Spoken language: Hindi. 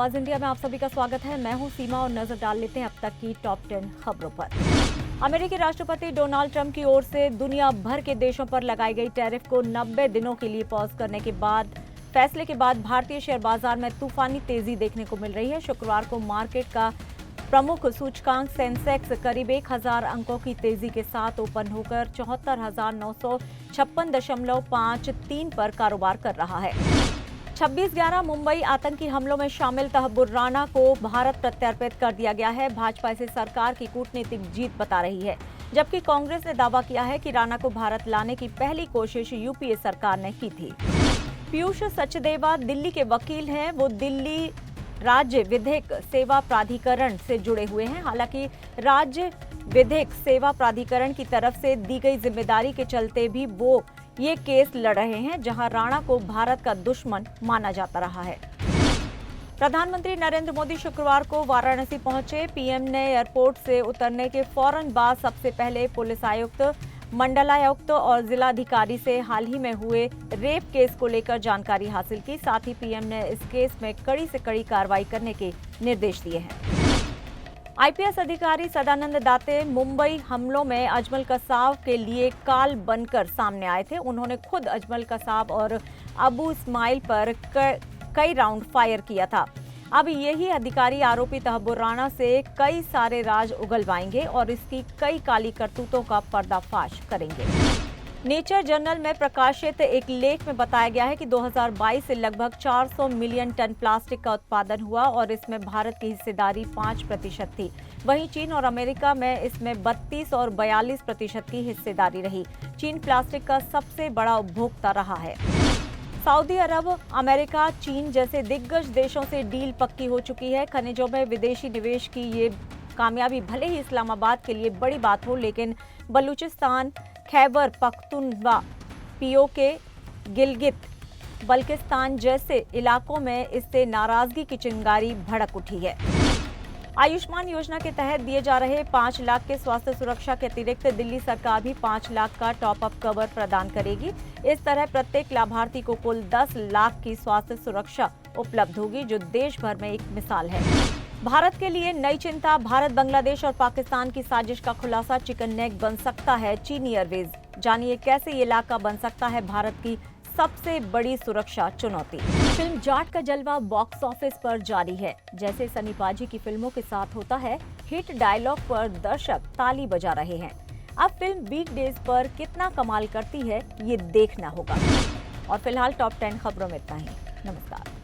आवाज इंडिया में आप सभी का स्वागत है। मैं हूं सीमा और नजर डाल लेते हैं अब तक की टॉप 10 खबरों पर। अमेरिकी राष्ट्रपति डोनाल्ड ट्रंप की ओर से दुनिया भर के देशों पर लगाई गई टैरिफ को 90 दिनों के लिए पॉज करने के बाद फैसले के बाद भारतीय शेयर बाजार में तूफानी तेजी देखने को मिल रही है। शुक्रवार को मार्केट का प्रमुख सूचकांक सेंसेक्स करीब 1000 अंकों की तेजी के साथ ओपन होकर 74,956.53 पर कारोबार कर रहा है। 26/11 मुंबई आतंकी हमलों में शामिल तहब्बुर राणा को भारत प्रत्यर्पित कर दिया गया है। भाजपा इसे सरकार की कूटनीतिक जीत बता रही है, जबकि कांग्रेस ने दावा किया है कि राणा को भारत लाने की पहली कोशिश यूपीए सरकार ने की थी। पीयूष सचदेवा दिल्ली के वकील हैं। वो दिल्ली राज्य विधिक सेवा प्राधिकरण से जुड़े हुए हैं। हालांकि राज्य विधिक सेवा प्राधिकरण की तरफ से दी गई जिम्मेदारी के चलते भी वो ये केस लड़ रहे हैं, जहां राणा को भारत का दुश्मन माना जाता रहा है। प्रधानमंत्री नरेंद्र मोदी शुक्रवार को वाराणसी पहुंचे। पीएम ने एयरपोर्ट से उतरने के फौरन बाद सबसे पहले पुलिस आयुक्त, मंडलायुक्त और जिलाधिकारी से हाल ही में हुए रेप केस को लेकर जानकारी हासिल की। साथ ही पीएम ने इस केस में कड़ी से कड़ी कार्रवाई करने के निर्देश दिए हैं। आईपीएस अधिकारी सदानंद दाते मुंबई हमलों में अजमल कसाब के लिए काल बनकर सामने आए थे। उन्होंने खुद अजमल कसाब और अबू इस्माइल पर कई राउंड फायर किया था। अब यही अधिकारी आरोपी तहब्बुर राणा से कई सारे राज उगलवाएंगे और इसकी कई काली करतूतों का पर्दाफाश करेंगे। नेचर जर्नल में प्रकाशित एक लेख में बताया गया है कि 2022 से लगभग 400 मिलियन टन प्लास्टिक का उत्पादन हुआ और इसमें भारत की हिस्सेदारी 5% थी। वहीं चीन और अमेरिका में इसमें 32 और 42% की हिस्सेदारी रही। चीन प्लास्टिक का सबसे बड़ा उपभोक्ता रहा है। सऊदी अरब, अमेरिका, चीन जैसे दिग्गज देशों से डील पक्की हो चुकी है। खनिजों में विदेशी निवेश की ये कामयाबी भले ही इस्लामाबाद के लिए बड़ी बात हो, लेकिन बलूचिस्तान, खैबर पख्तूनख्वा, पीओके, गिलगित बल्किस्तान जैसे इलाकों में इससे नाराजगी की चिंगारी भड़क उठी है। आयुष्मान योजना के तहत दिए जा रहे 5 लाख के स्वास्थ्य सुरक्षा के अतिरिक्त दिल्ली सरकार भी 5 लाख का टॉप अप कवर प्रदान करेगी। इस तरह प्रत्येक लाभार्थी को कुल 10 लाख की स्वास्थ्य सुरक्षा उपलब्ध होगी, जो देश भर में एक मिसाल है। भारत के लिए नई चिंता, भारत, बांग्लादेश और पाकिस्तान की साजिश का खुलासा। चिकन नेक बन सकता है चीनी एयरवेज। जानिए कैसे ये इलाका बन सकता है भारत की सबसे बड़ी सुरक्षा चुनौती। फिल्म जाट का जलवा बॉक्स ऑफिस पर जारी है। जैसे सनी पाजी की फिल्मों के साथ होता है, हिट डायलॉग पर दर्शक ताली बजा रहे हैं। अब फिल्म वीकडेज पर कितना कमाल करती है, ये देखना होगा। और फिलहाल टॉप 10 खबरों में इतना ही। नमस्कार।